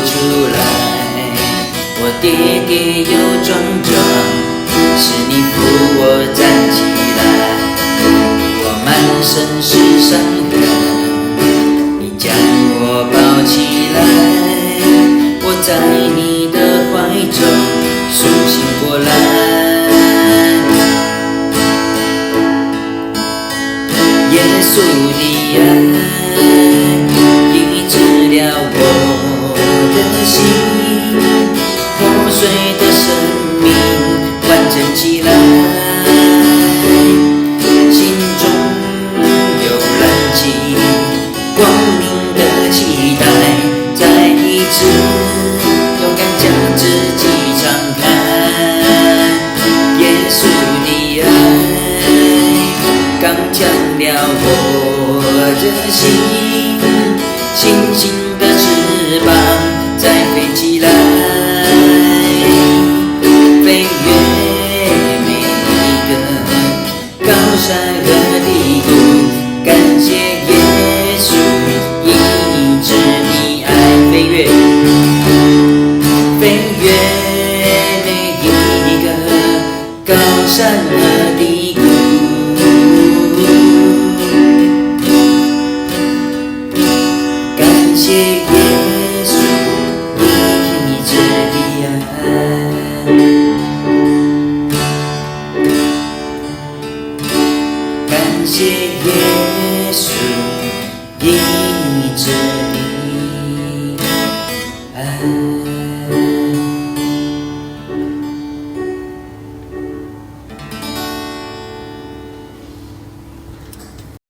出来。我跌跌又撞撞，是你扶我站起来。我满身是伤痕，你将我抱起来。我在你的怀中苏醒过来。耶稣的爱医治了我的心，破碎的生命完整起来，心中有燃起光明的期待，再一次勇敢将自己敞开。耶稣的爱刚强了我的心，星星的翅膀再飞起来，飞越每一个高山和低谷，感谢耶稣医治的爱。飞越每一个高山